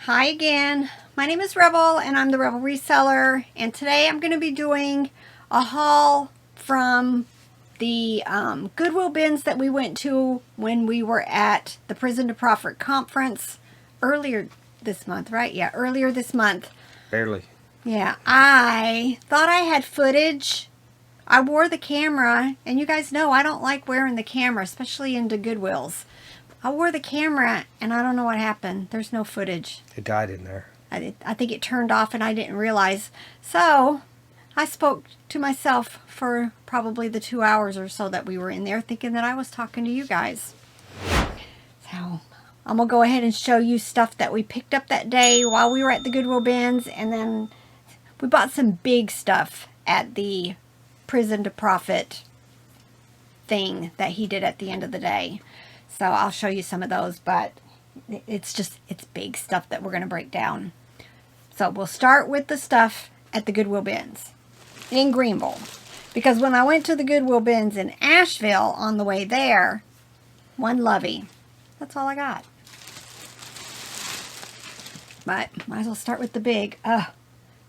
Hi again, my name is Rebel and I'm the Rebel Reseller, and today I'm going to be doing a haul from the Goodwill bins that we went to when we were at the Prison to Profit conference earlier this month, right? Yeah, earlier this month. Barely. Yeah, I thought I had footage. I wore the camera, and you guys know I don't like wearing the camera, especially into Goodwills. I wore the camera, and I don't know what happened. There's no footage. It died in there. I think it turned off, and I didn't realize. So, I spoke to myself for probably the 2 hours or so that we were in there, thinking that I was talking to you guys. So, I'm going to go ahead and show you stuff that we picked up that day while we were at the Goodwill bins, and then we bought some big stuff at the Prison to Profit thing that he did at the end of the day. So I'll show you some of those, but it's big stuff that we're going to break down. So we'll start with the stuff at the Goodwill bins in Greenville. Because when I went to the Goodwill bins in Asheville on the way there, one lovey. That's all I got. But might as well start with the big.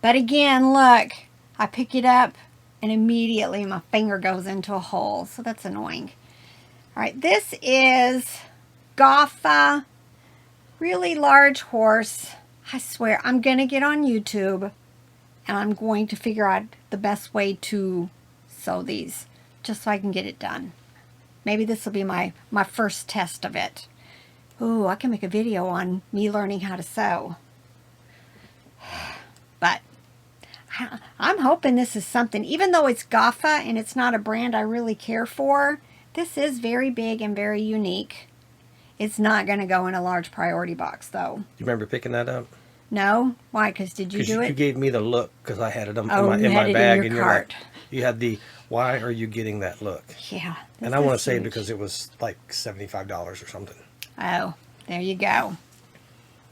But again, look, I pick it up and immediately my finger goes into a hole. So that's annoying. All right, this is Gotha, really large horse. I swear, I'm going to get on YouTube and I'm going to figure out the best way to sew these just so I can get it done. Maybe this will be my first test of it. Ooh, I can make a video on me learning how to sew. But I'm hoping this is something, even though it's Gotha and it's not a brand I really care for, this is very big and very unique. It's not going to go in a large priority box, though. You remember picking that up? No? Why? Because did you do it? You gave me the look because I had it in Oh, my you had it bag. in your and you're cart. like, you had the, why are you getting that look? Yeah. And I want to say because it was like $75 or something. Oh, there you go.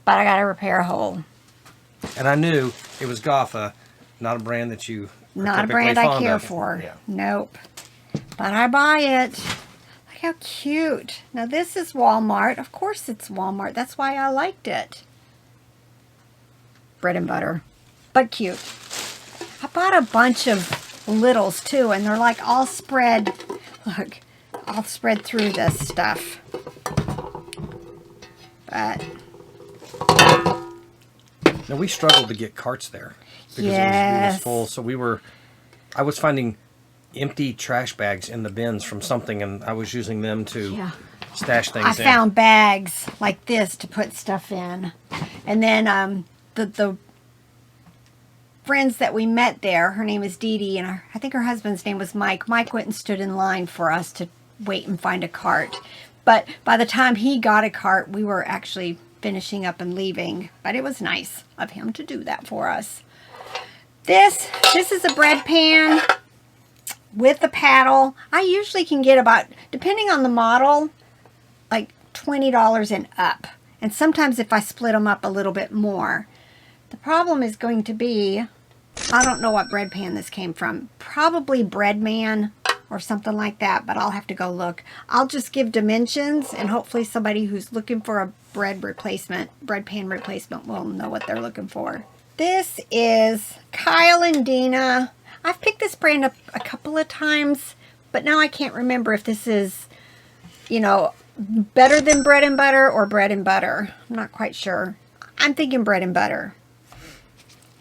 But I got to repair a hole. And I knew it was Gotha, not a brand that you are Not a typically brand I fond care of. for. Yeah. Nope. But I buy it. Look how cute. Now this is Walmart. Of course it's Walmart. That's why I liked it. Bread and butter. But cute. I bought a bunch of littles too, and they're like all spread. Look, all spread through this stuff. But now we struggled to get carts there because it was full. So I was finding empty trash bags in the bins from something, and I was using them to stash things in. I found bags like this to put stuff in. And then the friends that we met there, her name is Dee Dee, and I think her husband's name was Mike. Mike went and stood in line for us to wait and find a cart. But by the time he got a cart, we were actually finishing up and leaving. But it was nice of him to do that for us. This is a bread pan with a paddle. I usually can get about, depending on the model, like $20 and up. And sometimes if I split them up a little bit more. The problem is going to be, I don't know what bread pan this came from. Probably Breadman or something like that, but I'll have to go look. I'll just give dimensions, and hopefully somebody who's looking for a bread pan replacement will know what they're looking for. This is Kyle and Dina. I've picked this brand up a couple of times, but now I can't remember if this is, you know, better than bread and butter or bread and butter. I'm not quite sure. I'm thinking bread and butter.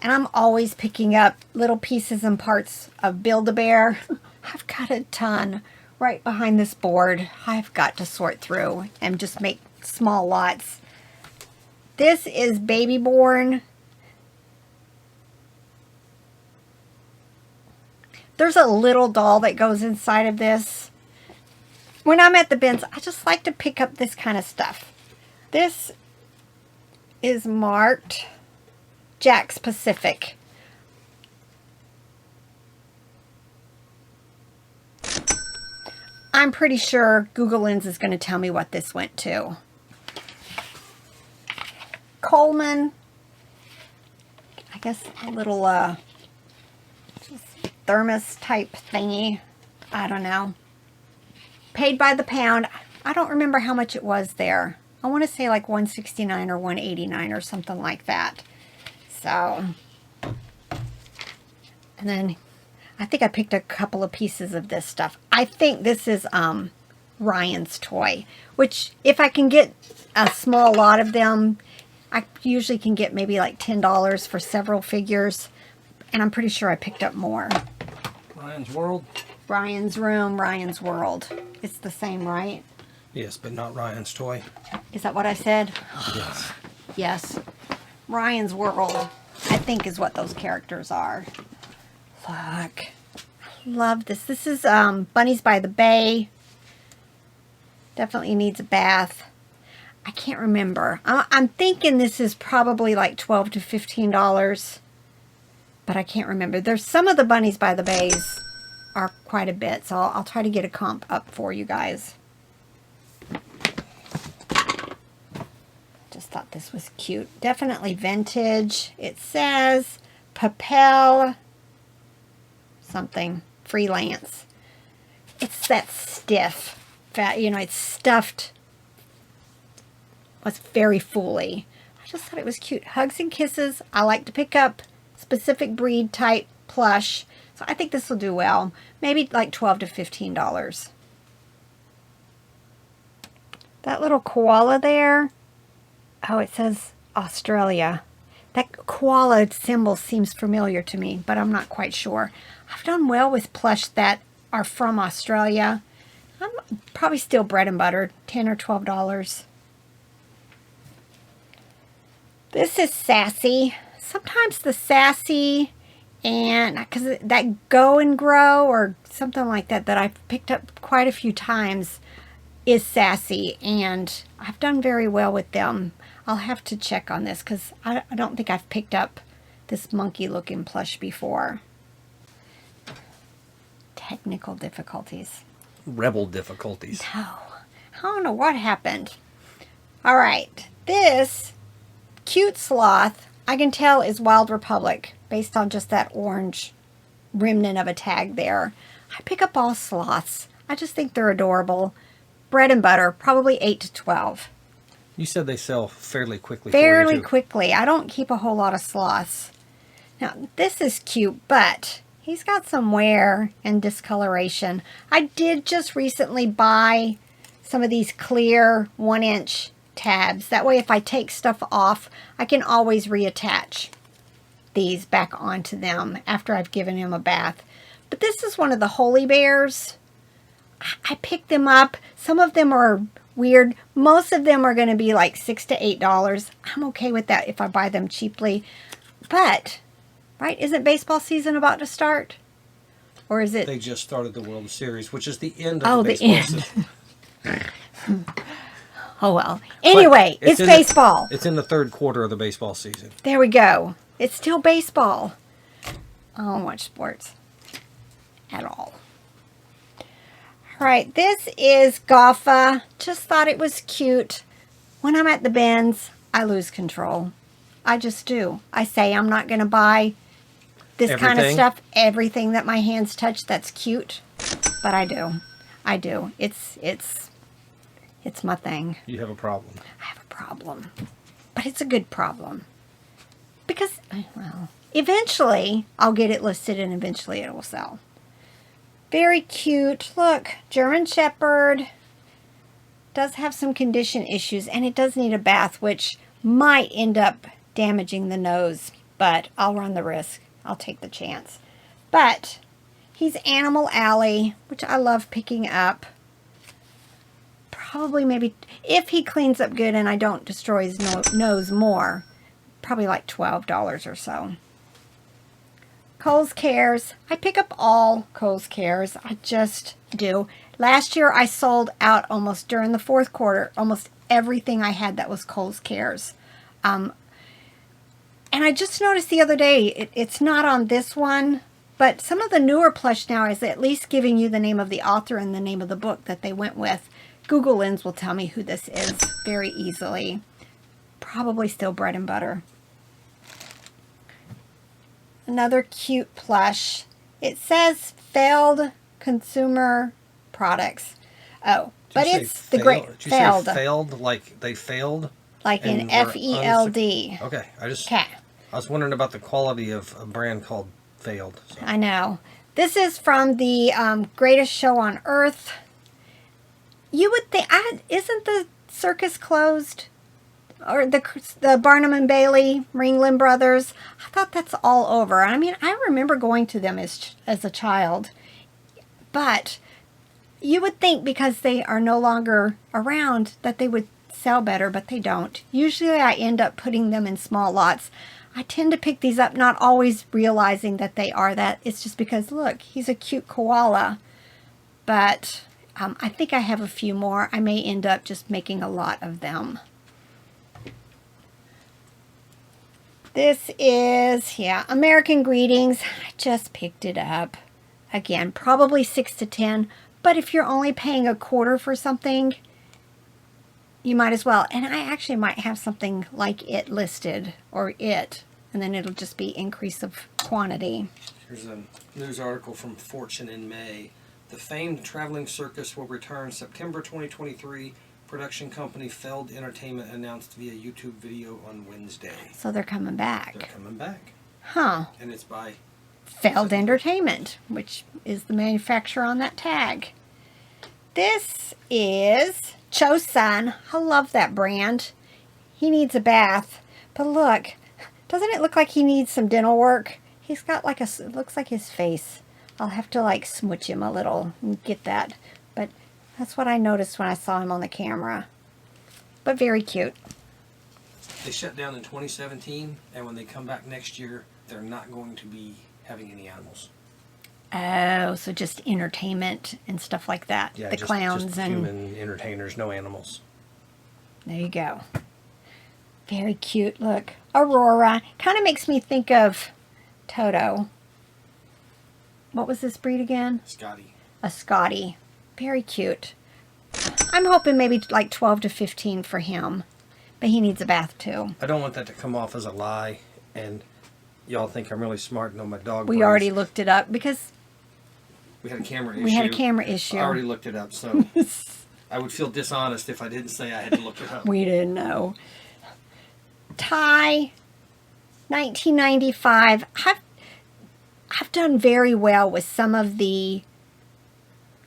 And I'm always picking up little pieces and parts of Build-A-Bear. I've got a ton right behind this board. I've got to sort through and just make small lots. This is Baby Born. There's a little doll that goes inside of this. When I'm at the bins, I just like to pick up this kind of stuff. This is marked Jack's Pacific. I'm pretty sure Google Lens is going to tell me what this went to. Coleman. I guess a little thermos type thingy. I don't know. Paid by the pound. I don't remember how much it was there. I want to say like $169 or $189 or something like that. So, and then I think I picked a couple of pieces of this stuff. I think this is Ryan's toy, which if I can get a small lot of them, I usually can get maybe like $10 for several figures. And I'm pretty sure I picked up more. Ryan's World? Ryan's Room, Ryan's World. It's the same, right? Yes, but not Ryan's Toy. Is that what I said? Yes. Yes. Ryan's World, I think, is what those characters are. Look. I love this. This is Bunnies by the Bay. Definitely needs a bath. I can't remember. I'm thinking this is probably like $12 to $15. But I can't remember. There's some of the Bunnies by the Bays are quite a bit. So I'll try to get a comp up for you guys. Just thought this was cute. Definitely vintage. It says Papel something freelance. It's that stiff, fat, you know, it's stuffed. It's very fully. I just thought it was cute. Hugs and Kisses. I like to pick up specific breed type plush. So I think this will do well. Maybe like $12 to $15. That little koala there. Oh, it says Australia. That koala symbol seems familiar to me, but I'm not quite sure. I've done well with plush that are from Australia. I'm probably still bread and butter, $10 or $12. This is Sassy. Sometimes the Sassy and because that Go and Grow or something like that that I've picked up quite a few times is Sassy, and I've done very well with them. I'll have to check on this because I don't think I've picked up this monkey looking plush before. Technical difficulties. Rebel difficulties. No, I don't know what happened. All right, this cute sloth I can tell is Wild Republic based on just that orange remnant of a tag there. I pick up all sloths. I just think they're adorable. Bread and butter, probably 8 to 12. You said they sell fairly quickly. Fairly quickly. I don't keep a whole lot of sloths. Now, this is cute, but he's got some wear and discoloration. I did just recently buy some of these clear 1-inch tabs. That way, if I take stuff off, I can always reattach these back onto them after I've given him a bath. But this is one of the Holy Bears. I picked them up. Some of them are weird. Most of them are going to be like $6 to $8. I'm okay with that if I buy them cheaply. But, right, isn't baseball season about to start? Or is it? They just started the World Series, which is the end of the baseball season. Oh, well. Anyway, it's baseball. It's in the third quarter of the baseball season. There we go. It's still baseball. I don't watch sports at all. All right, this is Goffa. Just thought it was cute. When I'm at the bins, I lose control. I just do. I say I'm not going to buy this kind of stuff. Everything that my hands touch that's cute. But I do. I do. It's my thing. You have a problem. I have a problem. But it's a good problem. Because, well, eventually I'll get it listed and eventually it will sell. Very cute. Look, German Shepherd. Does have some condition issues and it does need a bath, which might end up damaging the nose. But I'll run the risk. I'll take the chance. But he's Animal Alley, which I love picking up. Probably maybe, if he cleans up good and I don't destroy his nose more, probably like $12 or so. Kohl's Cares. I pick up all Kohl's Cares. I just do. Last year I sold out almost during the fourth quarter, almost everything I had that was Kohl's Cares. And I just noticed the other day, it's not on this one, but some of the newer plush now is at least giving you the name of the author and the name of the book that they went with. Google Lens will tell me who this is very easily. Probably still bread and butter. Another cute plush. It says failed consumer products. Oh, But it's the great Did you failed. say failed? Like they failed? Like in and were FELD. Okay, Okay. I was wondering about the quality of a brand called Failed. So. I know. This is from the Greatest Show on Earth. You would think, isn't the circus closed? Or the Barnum and Bailey, Ringling Brothers? I thought that's all over. I mean, I remember going to them as a child. But you would think because they are no longer around that they would sell better, but they don't. Usually I end up putting them in small lots. I tend to pick these up, not always realizing that they are that. It's just because, look, he's a cute koala. But I think I have a few more. I may end up just making a lot of them. This is, American Greetings. I just picked it up. Again, probably 6 to 10. But if you're only paying a quarter for something, you might as well. And I actually might have something like it listed, or it, and then it'll just be increase of quantity. Here's a news article from Fortune in May. The famed traveling circus will return September 2023. Production company Feld Entertainment announced via YouTube video on Wednesday. So they're coming back. They're coming back. Huh. And it's by Feld Entertainment, which is the manufacturer on that tag. This is Chosun. I love that brand. He needs a bath. But look, doesn't it look like he needs some dental work? He's got like it looks like his face. I'll have to like smooch him a little and get that. But that's what I noticed when I saw him on the camera. But very cute. They shut down in 2017, and when they come back next year, they're not going to be having any animals. Oh, so just entertainment and stuff like that. Yeah, the clowns just and human entertainers, no animals. There you go. Very cute. Look, Aurora. Kind of makes me think of Toto. What was this breed again? Scotty. A Scotty. Very cute. I'm hoping maybe like 12 to 15 for him. But he needs a bath too. I don't want that to come off as a lie and y'all think I'm really smart and know my dog We breeds. already looked it up because we had a camera issue. we had a camera issue. I already looked it up, so I would feel dishonest if I didn't say I had to look it up. We didn't know. Thai, 1995. I've done very well with some of the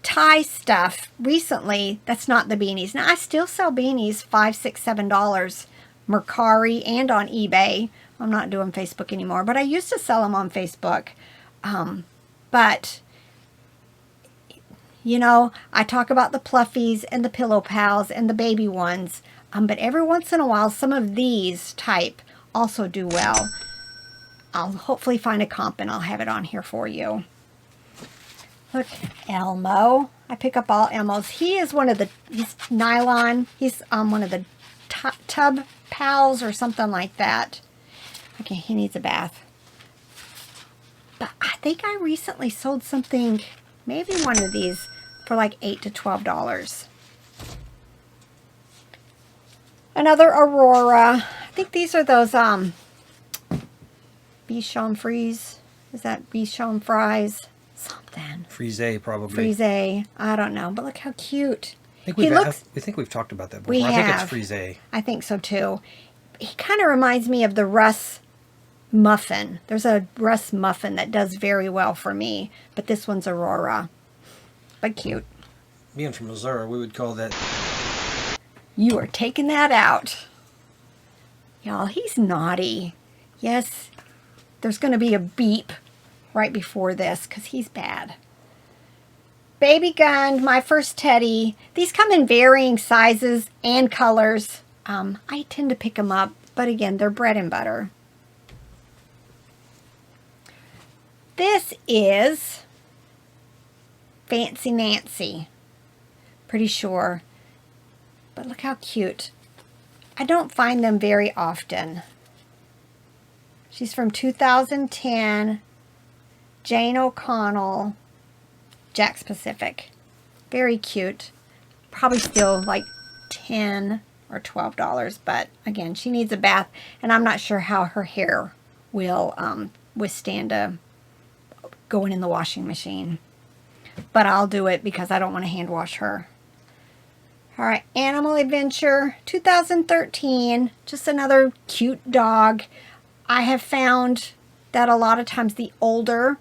Thai stuff recently. That's not the beanies. Now I still sell beanies $5, $6, $7 Mercari and on eBay. I'm not doing Facebook anymore, but I used to sell them on Facebook. But you know, I talk about the Pluffies and the Pillow Pals and the baby ones. But every once in a while, some of these type also do well. I'll hopefully find a comp and I'll have it on here for you. Look, Elmo. I pick up all Elmos. He is one of the, he's nylon. He's one of the tub pals or something like that. Okay, he needs a bath. But I think I recently sold something, maybe one of these, for like $8 to $12. Another Aurora. I think these are those Bichon Frise. Is that Bichon Frise? Something. Frise, probably. Frise. I don't know, but look how cute. I think we've talked about that before. We I have. think it's Frise. I think so too. He kind of reminds me of the Russ Muffin. There's a Russ Muffin that does very well for me, but this one's Aurora. But cute. Being from Missouri, we would call that... You are taking that out. Y'all, he's naughty. Yes, there's going to be a beep right before this because he's bad. Baby Gun, my first teddy. These come in varying sizes and colors. I tend to pick them up, but again, they're bread and butter. This is Fancy Nancy. Pretty sure. But look how cute. I don't find them very often. She's from 2010. Jane O'Connell. Jack's Pacific. Very cute. Probably still like $10 or $12. But again, she needs a bath. And I'm not sure how her hair will withstand going in the washing machine. But I'll do it because I don't want to hand wash her. All right, Animal Adventure 2013. Just another cute dog. I have found that a lot of times the older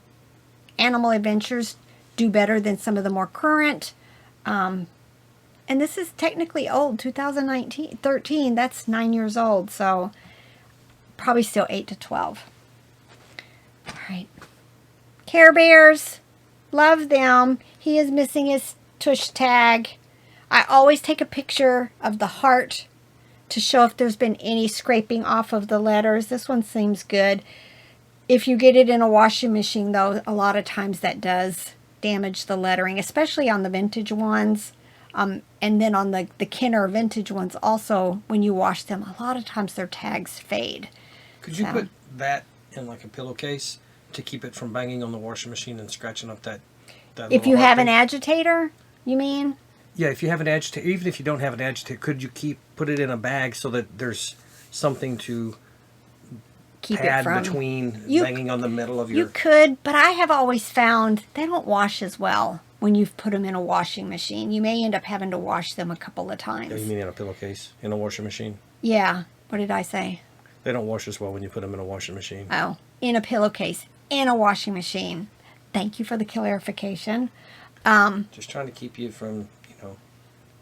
Animal Adventures do better than some of the more current. And this is technically old, 13. That's 9 years old, so probably still 8 to 12. All right. Care Bears. Love them. He is missing his tush tag. I always take a picture of the heart to show if there's been any scraping off of the letters. This one seems good. If you get it in a washing machine, though, a lot of times that does damage the lettering, especially on the vintage ones. And then on the Kenner vintage ones also, when you wash them, a lot of times their tags fade. Could you put that in like a pillowcase to keep it from banging on the washing machine and scratching up that if you have an agitator, you mean? Yeah, if you have an agitator, even if you don't have an agitator, could you put it in a bag so that there's something to Keep pad it from between banging on the middle of your... You could, but I have always found they don't wash as well when you've put them in a washing machine. You may end up having to wash them a couple of times. Oh, you mean in a pillowcase, in a washing machine? Yeah. What did I say? They don't wash as well when you put them in a washing machine. Oh, in a pillowcase, in a washing machine. Thank you for the clarification. Just trying to keep you from,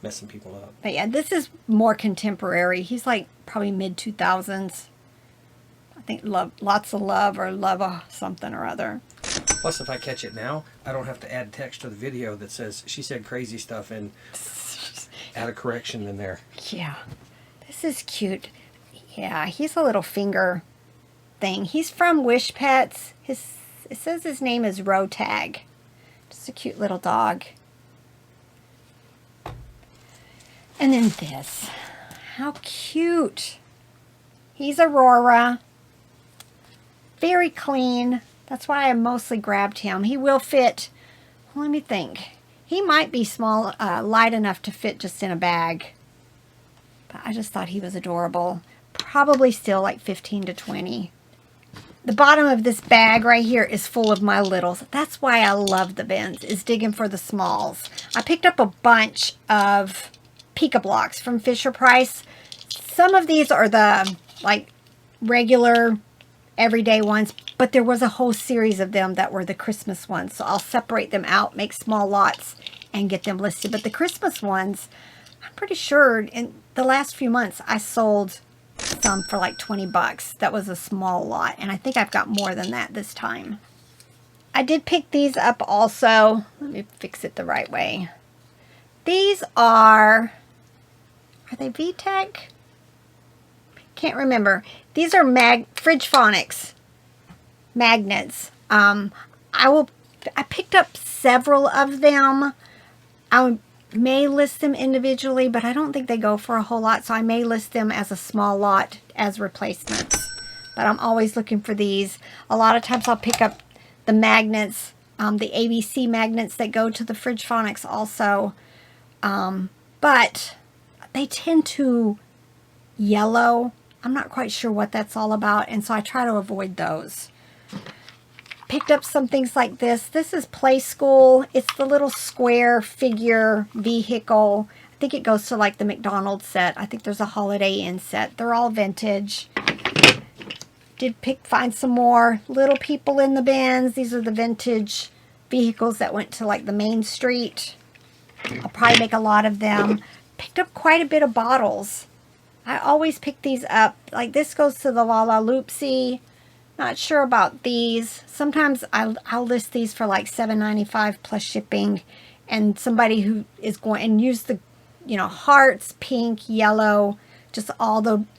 messing people up. But yeah, this is more contemporary. He's like probably mid-2000s. I think lots of love or love something or other. Plus, if I catch it now, I don't have to add text to the video that says she said crazy stuff and add a correction in there. Yeah, this is cute. Yeah, he's a little finger thing. He's from Wish Pets. It says his name is Rotag. Just a cute little dog. And then this. How cute. He's Aurora. Very clean. That's why I mostly grabbed him. He will fit. Let me think. He might be small, light enough to fit just in a bag. But I just thought he was adorable. Probably still like 15 to 20. The bottom of this bag right here is full of my littles. That's why I love the bins, is digging for the smalls. I picked up a bunch of Pika blocks from Fisher-Price. Some of these are the regular everyday ones, but there was a whole series of them that were the Christmas ones. So I'll separate them out, make small lots, and get them listed. But the Christmas ones, I'm pretty sure in the last few months I sold some for like 20 bucks. That was a small lot, and I think I've got more than that this time. I did pick these up also. Let me fix it the right way. These are they VTech? Can't remember. These are Fridge Phonics magnets. I picked up several of them. I may list them individually, but I don't think they go for a whole lot, so I may list them as a small lot as replacements. But I'm always looking for these. A lot of times I'll pick up the magnets, the ABC magnets that go to the Fridge Phonics also. But they tend to yellow. I'm not quite sure what that's all about, and so I try to avoid those. Picked up some things like this. This is Play School. It's the little square figure vehicle. I think it goes to like the McDonald's set. I think there's a Holiday Inn set. They're all vintage. Did find some more Little People in the bins. These are the vintage vehicles that went to like the Main Street. I'll probably make a lot of them. Picked up quite a bit of bottles. I always pick these up. Like this goes to the La La Loopsy. Not sure about these. Sometimes I'll list these for like $7.95 plus shipping. And somebody who is going and use the, hearts, pink, yellow, just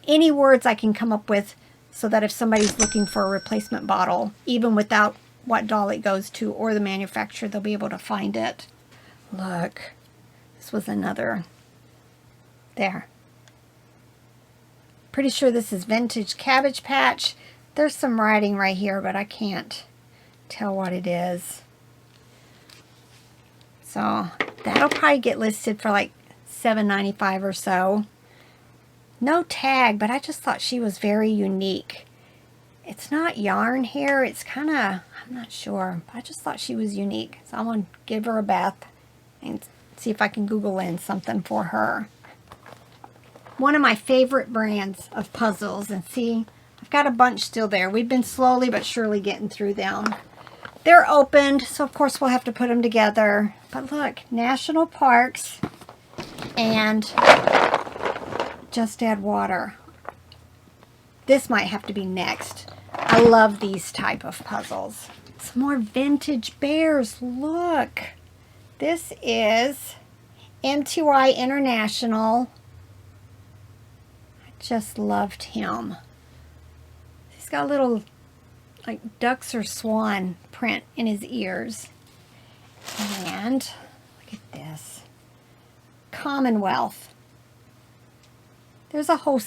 any words I can come up with so that if somebody's looking for a replacement bottle, even without what doll it goes to or the manufacturer, they'll be able to find it. Look, this was another. There. Pretty sure this is vintage Cabbage Patch. There's some writing right here, but I can't tell what it is. So that'll probably get listed for like $7.95 or so. No tag, but I just thought she was very unique. It's not yarn hair. It's kind of, I'm not sure. But I just thought she was unique. So I'm going to give her a bath and See if I can Google in something for her. One of my favorite brands of puzzles. And see, I've got a bunch still there. We've been slowly but surely getting through them. They're opened, so of course we'll have to put them together. But look, national parks and just add water. This might have to be next. I love these type of puzzles. Some more vintage bears. Look. This is MTY International. I just loved him. He's got a little like ducks or swan print in his ears. And look at this. Commonwealth. There's a whole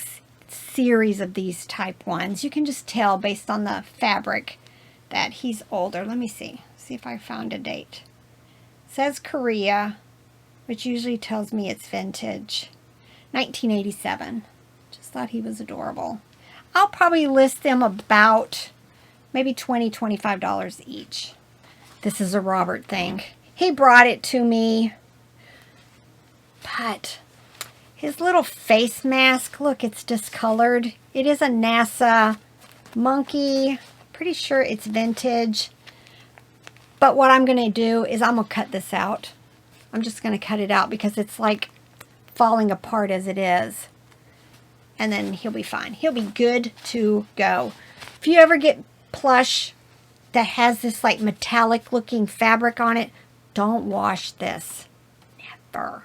series of these type ones. You can just tell based on the fabric that he's older. Let me see. See if I found a date. It says Korea, which usually tells me it's vintage. 1987. Just thought he was adorable. I'll probably list them about maybe $20, $25 each. This is a Robert thing. He brought it to me. But his little face mask, look, it's discolored. It is a NASA monkey. Pretty sure it's vintage. But what I'm going to do is I'm going to cut this out. I'm just going to cut it out because it's like falling apart as it is. And then he'll be fine. He'll be good to go. If you ever get Plush that has this like metallic looking fabric on it, don't wash this. Never.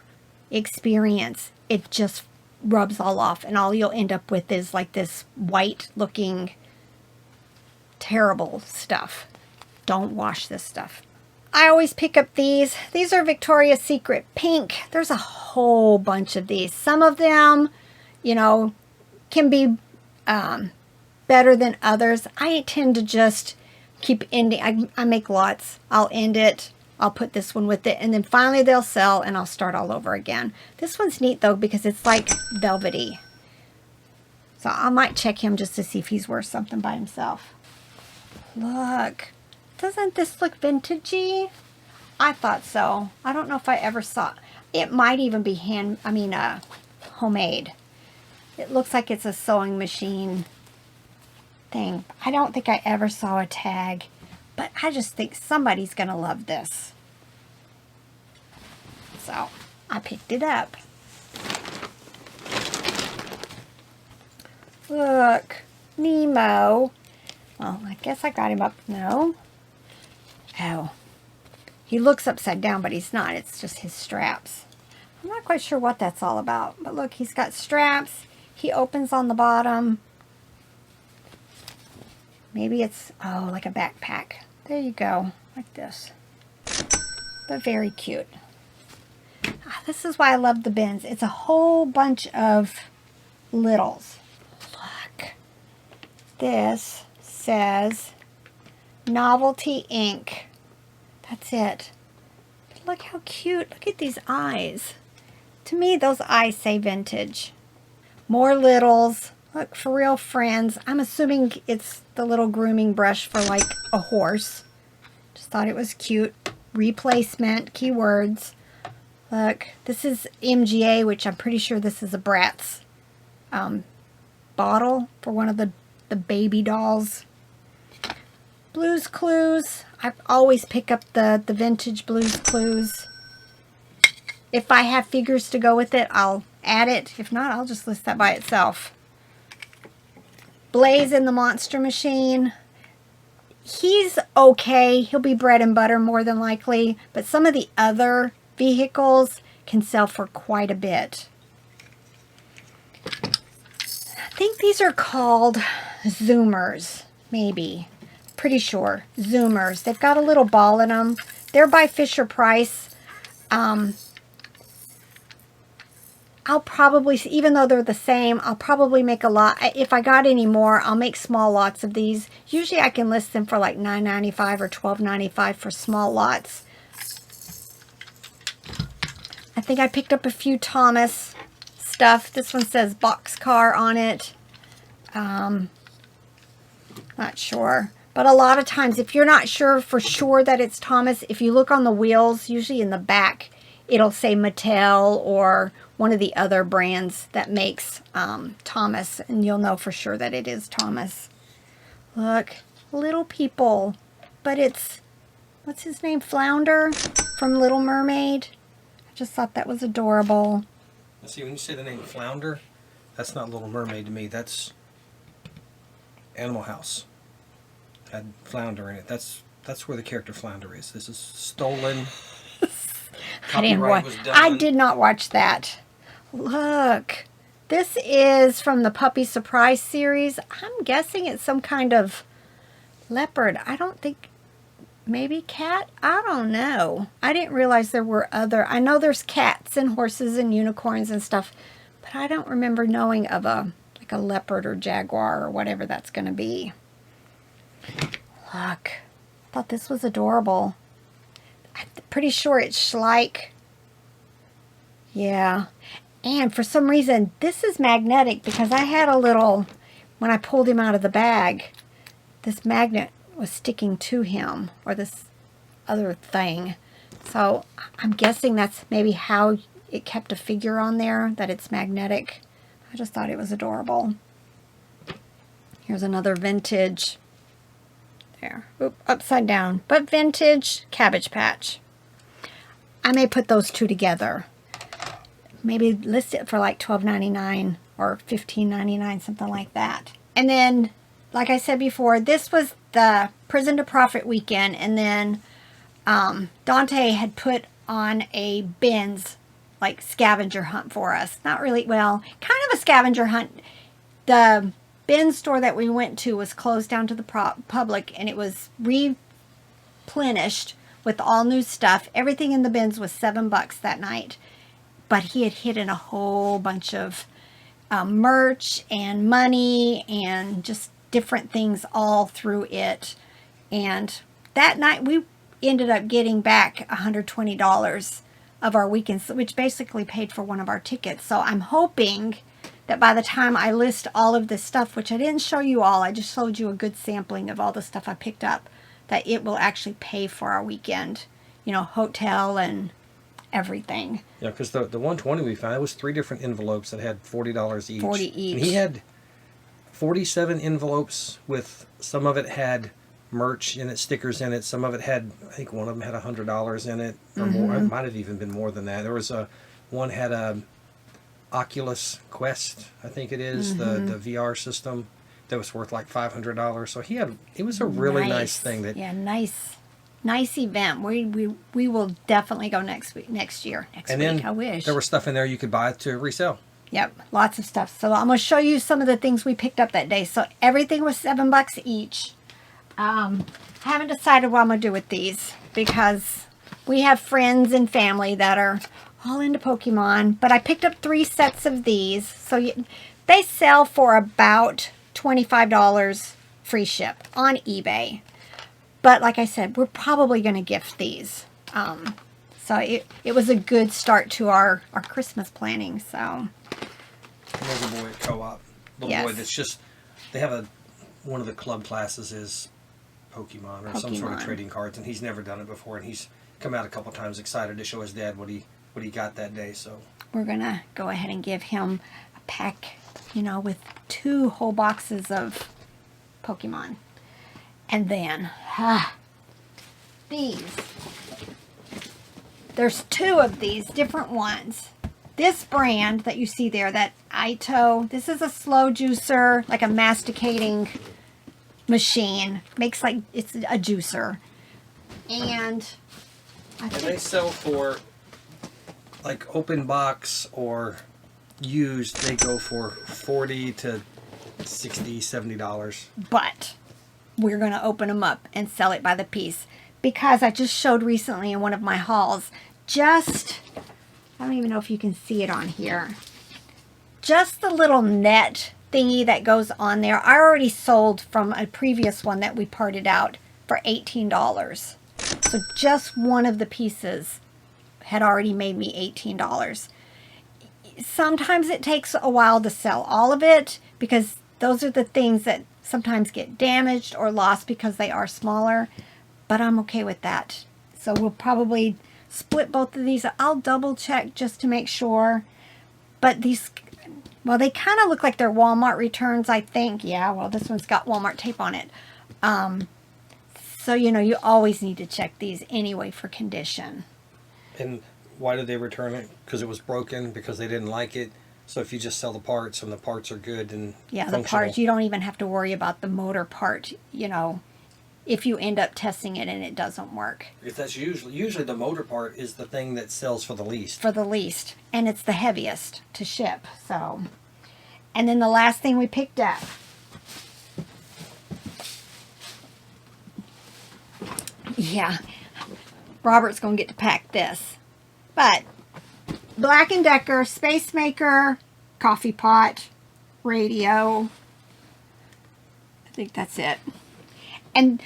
Experience. It just rubs all off and all you'll end up with is like this white looking terrible stuff. Don't wash this stuff. I always pick up these. These are Victoria's Secret pink. There's a whole bunch of these. Some of them, you know, can be better than others. I tend to just keep ending. I make lots. I'll end it. I'll put this one with it. And then finally they'll sell and I'll start all over again. This one's neat though because it's like velvety. So I might check him just to see if he's worth something by himself. Look. Doesn't this look vintagey? I thought so. I don't know if I ever saw. It might even be homemade. It looks like it's a sewing machine thing. I don't think I ever saw a tag, but I just think somebody's gonna love this. So I picked it up. Look, Nemo. Well, I guess I got him up. No. Oh, he looks upside down, but he's not. It's just his straps. I'm not quite sure what that's all about. But look, he's got straps. He opens on the bottom. Maybe it's, oh, like a backpack. There you go. Like this. But very cute. This is why I love the bins. It's a whole bunch of littles. Look. This says Novelty Ink. That's it. But look how cute. Look at these eyes. To me, those eyes say vintage. More littles. Look, For Real Friends. I'm assuming it's the little grooming brush for like a horse. Just thought it was cute. Replacement. Keywords. Look, this is MGA, which I'm pretty sure this is a Bratz bottle for one of the baby dolls. Blue's Clues. I always pick up the vintage Blue's Clues. If I have figures to go with it, I'll add it. If not, I'll just list that by itself. Blaze in the Monster Machine. He's okay. He'll be bread and butter more than likely. But some of the other vehicles can sell for quite a bit. I think these are called Zoomers. Maybe. Pretty sure. Zoomers. They've got a little ball in them. They're by Fisher-Price. I'll probably, even though they're the same, I'll probably make a lot. If I got any more, I'll make small lots of these. Usually I can list them for like $9.95 or $12.95 for small lots. I think I picked up a few Thomas stuff. This one says Boxcar on it. Not sure. But a lot of times, if you're not sure for sure that it's Thomas, if you look on the wheels, usually in the back, it'll say Mattel or one of the other brands that makes Thomas, and you'll know for sure that it is Thomas. Look, little people, but it's, what's his name, Flounder from Little Mermaid. I just thought that was adorable. See, when you say the name Flounder, that's not Little Mermaid to me. That's Animal House. Had Flounder in it. That's where the character Flounder is. This is stolen. Copyright was done. I did not watch that. Look, this is from the Puppy Surprise series. I'm guessing it's some kind of leopard. I don't think, maybe cat? I don't know. I didn't realize there were other, I know there's cats and horses and unicorns and stuff, but I don't remember knowing of a, like a leopard or jaguar or whatever that's going to be. Look, I thought this was adorable. I'm pretty sure it's Schleich. Yeah. And for some reason, this is magnetic because I had a little, when I pulled him out of the bag, this magnet was sticking to him, or this other thing. So I'm guessing that's maybe how it kept a figure on there, that it's magnetic. I just thought it was adorable. Here's another vintage. There. Oop, upside down. But vintage Cabbage Patch. I may put those two together. Maybe list it for like $12.99 or $15.99, something like that. And then, like I said before, this was the Prison to Profit weekend. And then Dante had put on a bins, like scavenger hunt for us. Not really, well, kind of a scavenger hunt. The bin store that we went to was closed down to the public, and it was replenished with all new stuff. Everything in the bins was $7 that night, but he had hidden a whole bunch of merch and money and just different things all through it. And that night we ended up getting back $120 of our weekends, which basically paid for one of our tickets. So I'm hoping that by the time I list all of this stuff, which I didn't show you all, I just showed you a good sampling of all the stuff I picked up, that it will actually pay for our weekend, you know, hotel and everything. Yeah, because the 120 we found, it was 3 different envelopes that had $40 each. 40 each. And he had 47 envelopes with, some of it had merch in it, stickers in it. Some of it had, I think one of them had $100 in it or more. It might have even been more than that. There was one had a Oculus Quest, I think it is, the VR system that was worth like $500. So it was a really nice thing. That, yeah, nice event. We will definitely go next year. Then I wish. There was stuff in there you could buy to resell. Yep, lots of stuff. So I'm going to show you some of the things we picked up that day. So everything was $7 each. I haven't decided what I'm going to do with these because we have friends and family that are all into Pokemon, but I picked up 3 sets of these. So they sell for about $25 free ship on eBay. But like I said, we're probably going to gift these. So it was a good start to our Christmas planning. So there's a boy at co-op. Little boy that's just, they have one of the club classes is Pokemon or some sort of trading cards, and he's never done it before, and he's come out a couple times excited to show his dad what he got that day. So we're gonna go ahead and give him a pack, you know, with 2 whole boxes of Pokemon. And then these, there's 2 of these different ones. This brand that you see there, that Ito, this is a slow juicer, like a masticating machine. Makes like, it's a juicer. And they sell for, like, open box or used, they go for $40 to $60, $70. But we're going to open them up and sell it by the piece, because I just showed recently in one of my hauls, I don't even know if you can see it on here, just the little net thingy that goes on there. I already sold from a previous one that we parted out for $18. So just one of the pieces had already made me $18. Sometimes it takes a while to sell all of it, because those are the things that sometimes get damaged or lost because they are smaller, but I'm okay with that. So we'll probably split both of these. I'll double check just to make sure. But these, well, they kind of look like they're Walmart returns, I think. Yeah, well, this one's got Walmart tape on it. So, you know, you always need to check these anyway for condition. And why did they return it? Because it was broken, because they didn't like it. So if you just sell the parts and the parts are good and Yeah, functional. the parts, you don't even have to worry about the motor part, you know, if you end up testing it and it doesn't work. If that's usually the motor part is the thing that sells for the least. For the least. And it's the heaviest to ship. So, and then the last thing we picked up. Yeah, Robert's going to get to pack this. But Black & Decker, Space Maker, coffee pot, radio. I think that's it. And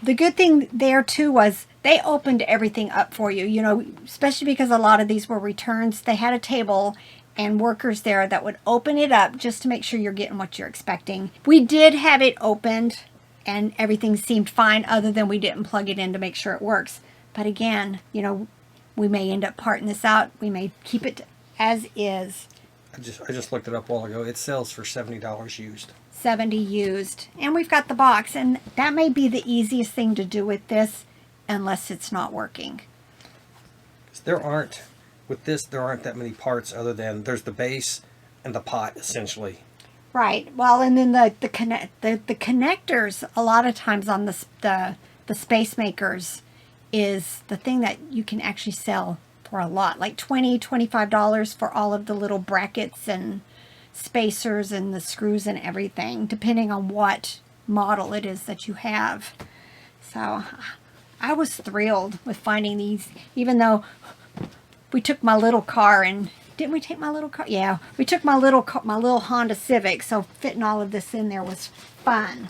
the good thing there too was they opened everything up for you, you know, especially because a lot of these were returns. They had a table and workers there that would open it up just to make sure you're getting what you're expecting. We did have it opened and everything seemed fine, other than we didn't plug it in to make sure it works. But again, you know, we may end up parting this out. We may keep it as is. I just looked it up a while ago. It sells for $70 used. 70 used. And we've got the box. And that may be the easiest thing to do with this, unless it's not working. There aren't that many parts other than there's the base and the pot, essentially. Right. Well, and then the connectors, a lot of times on the Space Makers, is the thing that you can actually sell for a lot, like $20, $25 for all of the little brackets and spacers and the screws and everything, depending on what model it is that you have. So I was thrilled with finding these, even though we took my little car and didn't we take my little car? Yeah, we took my little Honda Civic, so fitting all of this in there was fun.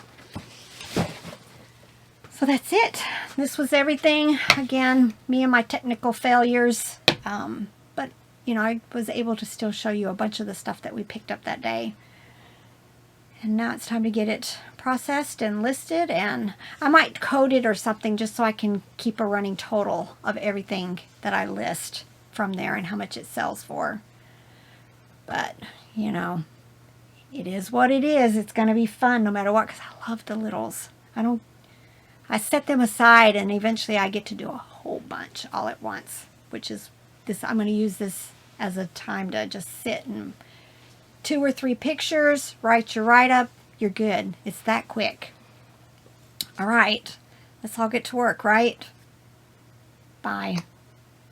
So that's it. This was everything. Again, me and my technical failures. But, you know, I was able to still show you a bunch of the stuff that we picked up that day. And now it's time to get it processed and listed. And I might code it or something just so I can keep a running total of everything that I list from there and how much it sells for. But, you know, it is what it is. It's going to be fun no matter what, because I love the littles. I set them aside, and eventually I get to do a whole bunch all at once, which is this. I'm going to use this as a time to just sit and 2 or 3 pictures, write your write-up, you're good. It's that quick. All right, let's all get to work, right? Bye.